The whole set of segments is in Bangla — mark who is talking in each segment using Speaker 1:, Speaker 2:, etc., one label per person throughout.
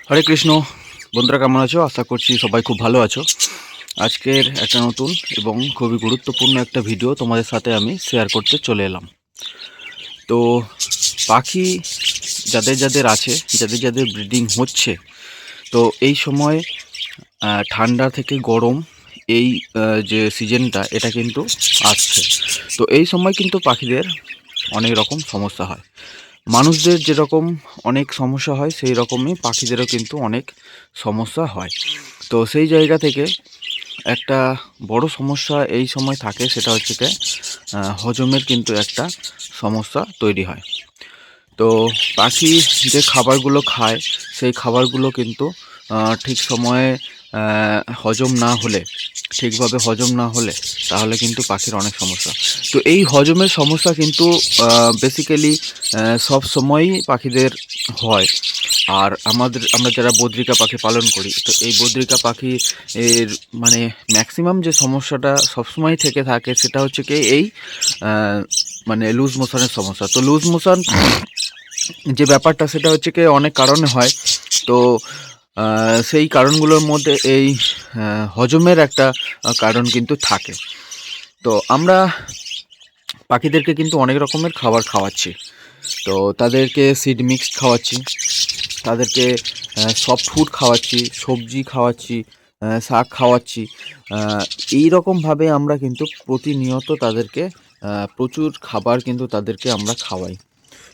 Speaker 1: হরে কৃষ্ণ। বন্ধুরা কেমন আছো? আশা করছি সবাই খুব ভালো আছো। আজকের একটা নতুন এবং খুবই গুরুত্বপূর্ণ একটা ভিডিও তোমাদের সাথে আমি শেয়ার করতে চলে এলাম। তো পাখি যাদের যাদের আছে, যাদের যাদের ব্রিডিং হচ্ছে, তো এই সময় ঠান্ডা থেকে গরম এই যে সিজনটা এটা কিন্তু আসছে। তো এই সময় কিন্তু পাখিদের অনেক রকম সমস্যা হয়। মানুষদের যেরকম অনেক সমস্যা হয় সেই রকমই পাখিদেরও কিন্তু অনেক সমস্যা হয়। তো সেই জায়গা থেকে একটা বড় সমস্যা এই সময় থাকে, সেটা হচ্ছে কি হজমের কিন্তু একটা সমস্যা তৈরি হয়। তো পাখি যে খাবারগুলো খায় সেই খাবারগুলো কিন্তু ঠিক সময়ে হজম না হলে, ঠিকভাবে হজম না হলে তাহলে কিন্তু পাখির অনেক সমস্যা। তো এই হজমের সমস্যা কিন্তু বেসিক্যালি সব সময়ই পাখিদের হয়। আর আমরা যারা বদ্রিকা পাখি পালন করি, তো এই বদ্রিকা পাখি এর মানে ম্যাক্সিমাম যে সমস্যাটা সবসময় থেকে থাকে সেটা হচ্ছে কি এই আহ, মানে লুজ মোশনের সমস্যা। তো লুজ মোশন যে ব্যাপারটা সেটা হচ্ছে কি অনেক কারণে হয়। তো সেই কারণগুলোর মধ্যে এই হজমের একটা কারণ কিন্তু থাকে। তো আমরা পাখিদেরকে কিন্তু অনেক রকমের খাবার খাওয়াচ্ছি। তো তাদেরকে সিড মিক্স খাওয়াচ্ছি, তাদেরকে সফট ফুড খাওয়াচ্ছি, সবজি খাওয়াচ্ছি, শাক খাওয়াচ্ছি। এই রকমভাবে আমরা কিন্তু প্রতিনিয়ত তাদেরকে প্রচুর খাবার কিন্তু তাদেরকে আমরা খাওয়াই।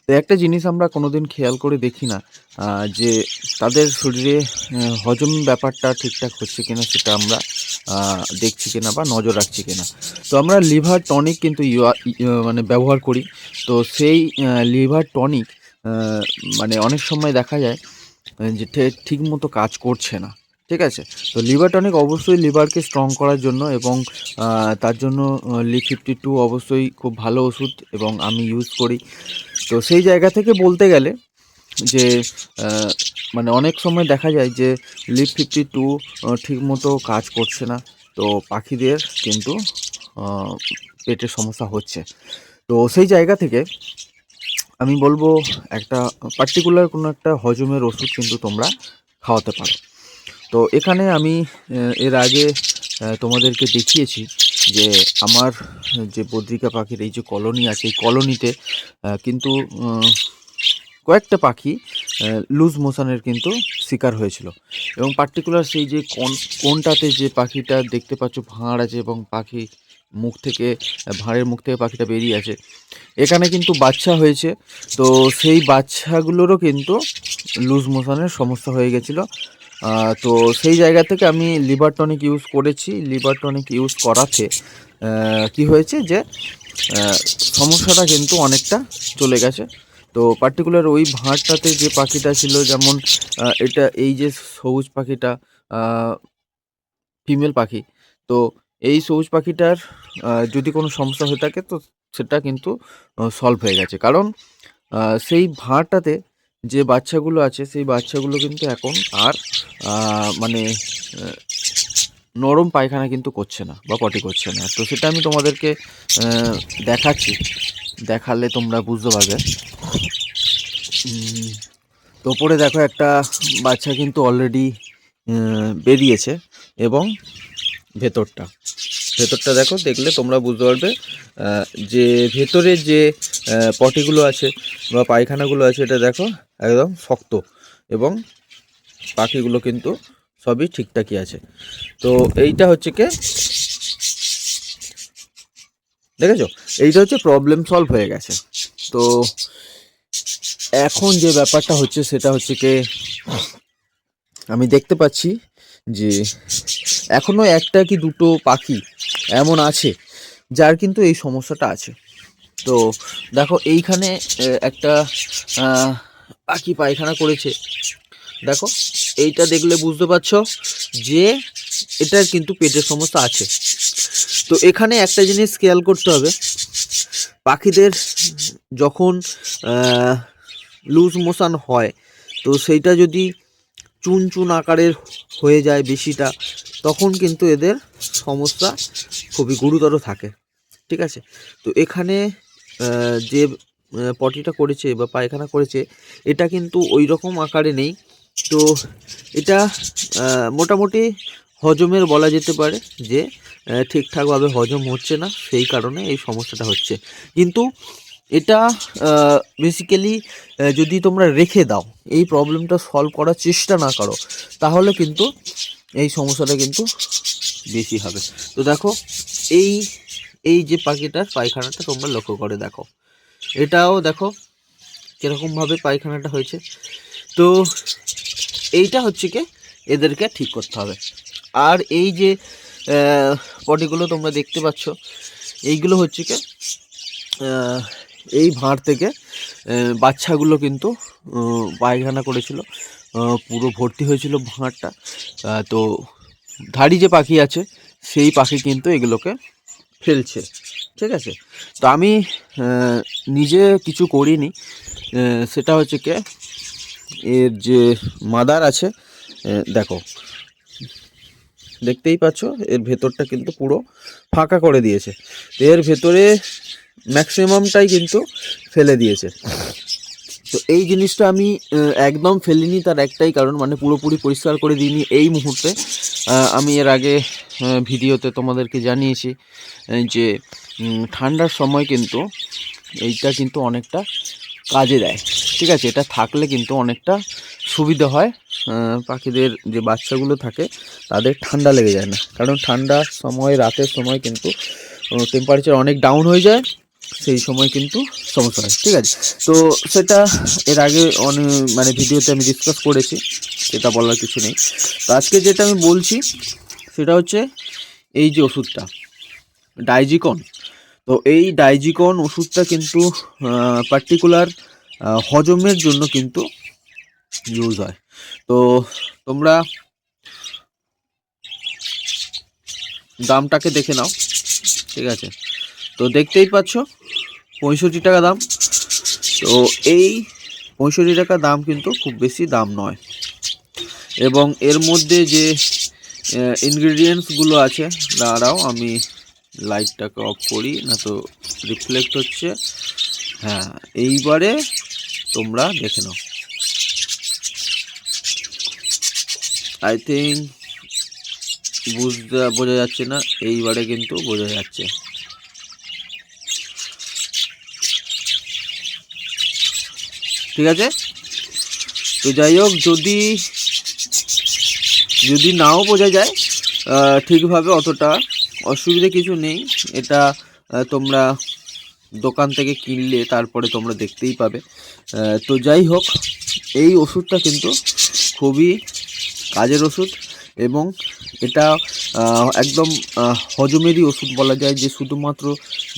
Speaker 1: তো একটা জিনিস আমরা কোনোদিন খেয়াল করে দেখি না, যে তাদের শরীরে হজম ব্যাপারটা ঠিকঠাক হচ্ছে কিনা সেটা আমরা দেখছি কিনা বা নজর রাখছি কিনা। তো আমরা লিভার টনিক কিন্তু মানে ব্যবহার করি। তো সেই লিভার টনিক মানে অনেক সময় দেখা যায় যে ঠিক মতো কাজ করছে না। ঠিক আছে? তো লিভার টনিক অবশ্যই লিভারকে স্ট্রং করার জন্য, এবং তার জন্য লিভ 52 অবশ্যই খুব ভালো ওষুধ এবং আমি ইউজ করি। তো সেই জায়গা থেকে বলতে গেলে যে আহ, মানে অনেক সময় দেখা যায় যে লিভ 52 ঠিক মতো কাজ করছে না। তো পাখিদের কিন্তু আহ, পেটের সমস্যা হচ্ছে। তো সেই জায়গা থেকে আমি বলবো একটা পার্টিকুলার কোনো একটা হজমের ওষুধ কিন্তু তোমরা খাওয়াতে পারো। তো এখানে আমি এর আগে তোমাদেরকে দেখিয়েছি যে আমার যে বদ্রিকা পাখির এই যে কলোনি আছে, এই কলোনিতে কিন্তু কয়েকটা পাখি লুজ মোশনের কিন্তু শিকার হয়েছিল। এবং পার্টিকুলার সেই যে কোনটাতে যে পাখিটা দেখতে পাচ্ছ ভাঁড় আছে এবং পাখি মুখ থেকে, ভাঁড়ের মুখ থেকে পাখিটা বেরিয়ে আছে, এখানে কিন্তু বাচ্চা হয়েছে। তো সেই বাচ্চাগুলোরও কিন্তু লুজ মোশনের সমস্যা হয়ে গেছিলো। তো সেই জায়গা থেকে আমি লিভার টনিক ইউজ করেছি। লিভার টনিক ইউজ করাতে কি হয়েছে যে আহ, সমস্যাটা কিন্তু অনেকটা চলে গেছে। তো পার্টিকুলার ওই ভাঁড়টাতে যে পাখিটা ছিল, যেমন এটা এই যে সবুজ পাখিটা ফিমেল পাখি। তো এই সবুজ পাখিটার যদি কোনো সমস্যা হয়ে থাকে তো সেটা কিন্তু সলভ হয়ে গেছে। কারণ সেই ভাঁড়টাতে যে বাচ্চাগুলো আছে সেই বাচ্চাগুলো কিন্তু এখন আর মানে আহ, নরম পায়খানা কিন্তু করছে না বা পটি করছে না। তো সেটা আমি তোমাদেরকে দেখাচ্ছি, দেখালে তোমরা বুঝতে পারবে। উম, তো ওপরে দেখো একটা বাচ্চা কিন্তু অলরেডি বেরিয়েছে, এবং ভেতরটা ভেতরটা দেখো, দেখলে তোমরা বুঝতে পারবে যে ভেতরে যে পটিগুলো আছে বা পায়খানাগুলো আছে, এটা দেখো একদম শক্ত, এবং পাখিগুলো কিন্তু সবই ঠিকঠাকই আছে। তো এইটা হচ্ছে কি, দেখেছো, এইটা হচ্ছে প্রবলেম সলভ হয়ে গেছে। তো এখন যে ব্যাপারটা হচ্ছে সেটা হচ্ছে কি, আমি দেখতে পাচ্ছি যে এখনো একটা কি দুটো পাখি এমন আছে যার কিন্তু এই সমস্যাটা আছে। তো দেখো এইখানে একটা আহ, পাখি পায়খানা করেছে। দেখো এইটা দেখলে বুঝতে পারছো যে এটার কিন্তু পেটের সমস্যা আছে। তো এখানে একটা জিনিস খেয়াল করতে হবে, পাখিদের যখন লুজ মোশন হয়, তো সেইটা যদি চুন চুন আকারের হয়ে যায় বেশিটা, তখন কিন্তু এদের সমস্যা খুবই গুরুতর থাকে। ঠিক আছে? তো এখানে যে পটিটা করেছে বা পায়খানা করেছে, এটা কিন্তু ওই রকম আকারে নেই, তো এটা মোটামুটি হজমের বলা যেতে পারে যে ঠিকঠাকভাবে হজম হচ্ছে না, সেই কারণে এই সমস্যাটা হচ্ছে। কিন্তু এটা বেসিক্যালি যদি তোমরা রেখে দাও, এই প্রবলেমটা সলভ করার চেষ্টা না করো, তাহলে কিন্তু এই সমস্যাটা কিন্তু বেশি হবে। তো দেখো, এই এই যে পাখিটার পায়খানাটা তোমরা লক্ষ্য করে দেখো, এটাও দেখো কীরকমভাবে পায়খানাটা হয়েছে। তো এইটা হচ্ছে কি এদেরকে ঠিক করতে হবে। আর এই যে পটিগুলো তোমরা দেখতে পাচ্ছ, এইগুলো হচ্ছে কি এই ভাঁড় থেকে বাচ্চাগুলো কিন্তু পায়খানা করেছিল, পুরো ভর্তি হয়েছিল ভাঁড়টা। তো ধাড়ি যে পাখি আছে সেই পাখি কিন্তু এগুলোকে ফেলছে, ঠিক আছে। তো আমি নিজে কিছু করিনি, সেটা হচ্ছে কি এর যে মাদার আছে, দেখো দেখতেই পাচ্ছ এর ভেতরটা কিন্তু পুরো ফাঁকা করে দিয়েছে। এর ভেতরে ম্যাক্সিমামটাই কিন্তু ফেলে দিয়েছে। তো এই জিনিসটা আমি একদম ফেলিনি, তার একটাই কারণ, মানে পুরোপুরি পরিষ্কার করে দিইনি এই মুহূর্তে। আমি এর আগে ভিডিওতে তোমাদেরকে জানিয়েছি যে ঠান্ডার সময় কিন্তু এইটা কিন্তু অনেকটা কাজে দেয়, ঠিক আছে। এটা থাকলে কিন্তু অনেকটা সুবিধা হয়, পাখিদের যে বাচ্চাগুলো থাকে তাদের ঠান্ডা লেগে যায় না, কারণ ঠান্ডার সময় রাতের সময় কিন্তু টেম্পারেচার অনেক ডাউন হয়ে যায়, সেই সময় কিন্তু সমস্যা হয়, ঠিক আছে। তো সেটা এর আগে মানে ভিডিওতে আমি ডিসকাস করেছি, সেটা বলার কিছু নেই। তো আজকে যেটা আমি বলছি সেটা হচ্ছে এই যে ওষুধটা ডাইজিকন। তো এই ডাইজিকন ওষুধটা কিন্তু পার্টিকুলার হজমের জন্য কিন্তু ইউজ হয়। তো তোমরা দামটাকে দেখে নাও, ঠিক আছে। তো দেখতেই পাচ্ছ 65 টাকা দাম। তো এই 65 টাকা দাম কিন্তু খুব বেশি দাম নয়, এবং এর মধ্যে যে ইনগ্রেডিয়েন্টসগুলো আছে, দাঁড়াও আমি লাইটটাকে অফ করি, না তো রিফ্লেক্ট হচ্ছে। হ্যাঁ, এইবারে তোমরা দেখে নাও। আই থিঙ্ক বোঝা যাচ্ছে না, এইবারে কিন্তু বোঝা যাচ্ছে। ঠিক আছে। তো যাই হোক, যদি নাও বোঝা যায় ঠিকভাবে, অতটা অসুবিধা কিছু নেই। এটা তোমরা দোকান থেকে কিনলে তারপরে তোমরা দেখতেই পাবে। তো যাই হোক, এই ওষুধটা কিন্তু খুবই কাজের ওষুধ, এবং এটা একদম হজমেরই ওষুধ বলা যায়, যে শুধুমাত্র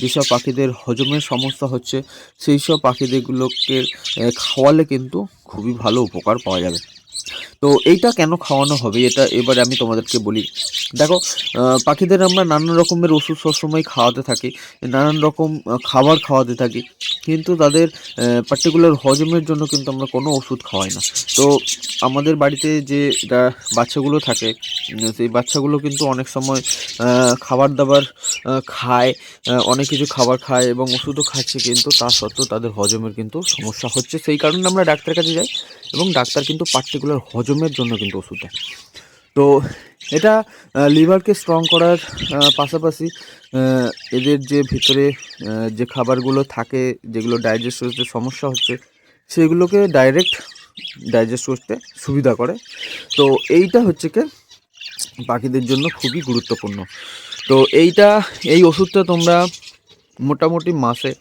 Speaker 1: যেসব পাখিদের হজমের সমস্যা হচ্ছে সেই সব পাখিদেরগুলোকে খাওয়ালে কিন্তু খুবই ভালো উপকার পাওয়া যাবে। তো এইটা কেন খাওয়ানো হবে, এটা এবারে আমি তোমাদেরকে বলি। দেখো, পাখিদের আমরা নানান রকমের ওষুধ সবসময় খাওয়াতে থাকি, নানান রকম খাবার খাওয়াতে থাকি, কিন্তু তাদের পার্টিকুলার হজমের জন্য কিন্তু আমরা কোনো ওষুধ খাওয়াই না। তো আমাদের বাড়িতে যে বাচ্চাগুলো থাকে, সেই বাচ্চাগুলো কিন্তু অনেক সময় খাবার দাবার খায়, অনেক কিছু খাবার খায় এবং ওষুধও খাচ্ছে, কিন্তু তা সত্ত্বেও তাদের হজমের কিন্তু সমস্যা হচ্ছে। সেই কারণে আমরা ডাক্তারের কাছে যাই, এবং ডাক্তার কিন্তু পার্টিকুলার হজমের জন্য কিন্তু ওষুধ দেয়। তো এটা লিভারকে স্ট্রং করার পাশাপাশি এদের যে ভিতরে যে খাবারগুলো থাকে, যেগুলো ডাইজেস্ট করতে সমস্যা হচ্ছে, সেগুলোকে ডাইরেক্ট ডাইজেস্ট করতে সুবিধা করে। তো এইটা হচ্ছে কি পাখিদের জন্য খুবই গুরুত্বপূর্ণ। তো এই ওষুধটা তোমরা মোটামুটি মাসে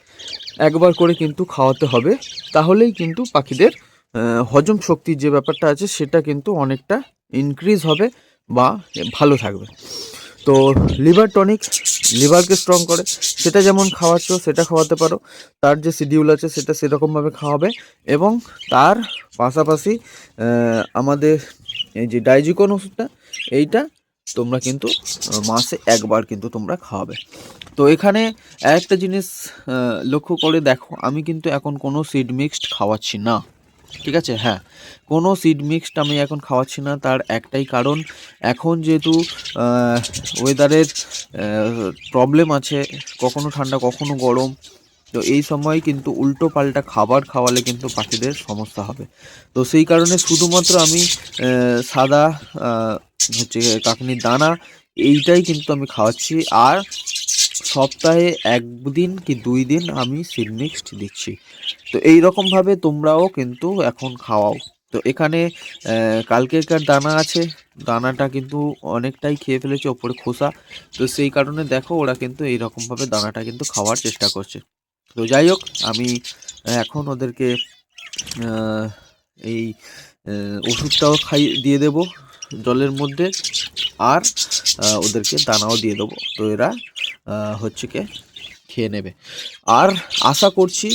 Speaker 1: একবার করে কিন্তু খাওয়াতে হবে, তাহলেই কিন্তু পাখিদের হজম শক্তির যে ব্যাপারটা আছে সেটা কিন্তু অনেকটা ইনক্রিজ হবে বা ভালো থাকবে। তো লিভার টনিক লিভারকে স্ট্রং করে, সেটা যেমন খাওয়াচ্ছ সেটা খাওয়াতে পারো, তার যে শিডিউল আছে সেটা সেরকমভাবে খাওয়াবে, এবং তার পাশাপাশি আমাদের এই যে ডাইজিকন ওষুধটা, এইটা তোমরা কিন্তু মাসে একবার কিন্তু তোমরা খাওয়াবে। তো এখানে একটা জিনিস লক্ষ্য করে দেখো, আমি কিন্তু এখন কোনো সিড মিক্সড খাওয়াচ্ছি না, ঠিক আছে। হ্যাঁ, কোনো সিড মিক্সড আমি এখন খাওয়াচ্ছি না, তার একটাই কারণ, এখন যেহেতু ওয়েদারের প্রবলেম আছে, কখনো ঠান্ডা কখনো গরম, তো এই সময় কিন্তু উল্টো পাল্টা খাবার খাওয়ালে কিন্তু পাখিদের সমস্যা হবে। তো সেই কারণে শুধুমাত্র আমি সাদা হচ্ছে কাকনির দানা এইটাই কিন্তু আমি খাওয়াচ্ছি। আর সপ্তাহে 1 দিন কি 2 দিন আমি সিড মিক্সড দিচ্ছি। তো এই রকমভাবে তোমরাও কিন্তু এখন খাওয়াও। তো এখানে কালকেরকার দানা আছে, দানাটা কিন্তু অনেকটাই খেয়ে ফেলেছে ওপরে খোসা। তো সেই কারণে দেখো ওরা কিন্তু এইরকমভাবে দানাটা কিন্তু খাওয়ার চেষ্টা করছে। তো যাই হোক, আমি এখন ওদেরকে আহ, এই ওষুধটাও দিয়ে দেবো জলের মধ্যে, আর ওদেরকে দানাও দিয়ে দেবো। তো এরা হচ্ছে কি খেয়ে নেবে। আর আশা করছি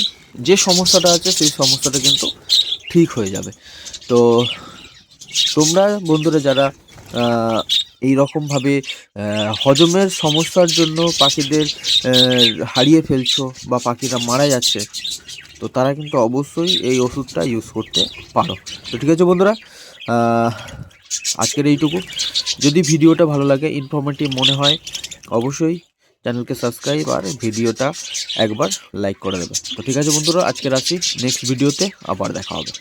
Speaker 1: যে সমস্যাটা আছে সেই সমস্যাটা কিন্তু ঠিক হয়ে যাবে। তো তোমরা বন্ধুরা যারা এই রকমভাবে হজমের সমস্যার জন্য পাখিদের হারিয়ে ফেলছো বা পাখিরা মারা যাচ্ছে, তো তারা কিন্তু অবশ্যই এই ওষুধটা ইউজ করতে পারো। তো ঠিক আছে বন্ধুরা, আজকের এইটুকু। যদি ভিডিওটা ভালো লাগে, ইনফরমেটিভ মনে হয়, অবশ্যই চ্যানেলকে সাবস্ক্রাইব আর ভিডিওটা একবার লাইক করে দেবে। তো ঠিক আছে বন্ধুরা, আজকে রাখছি, নেক্সট ভিডিওতে আবার দেখা হবে।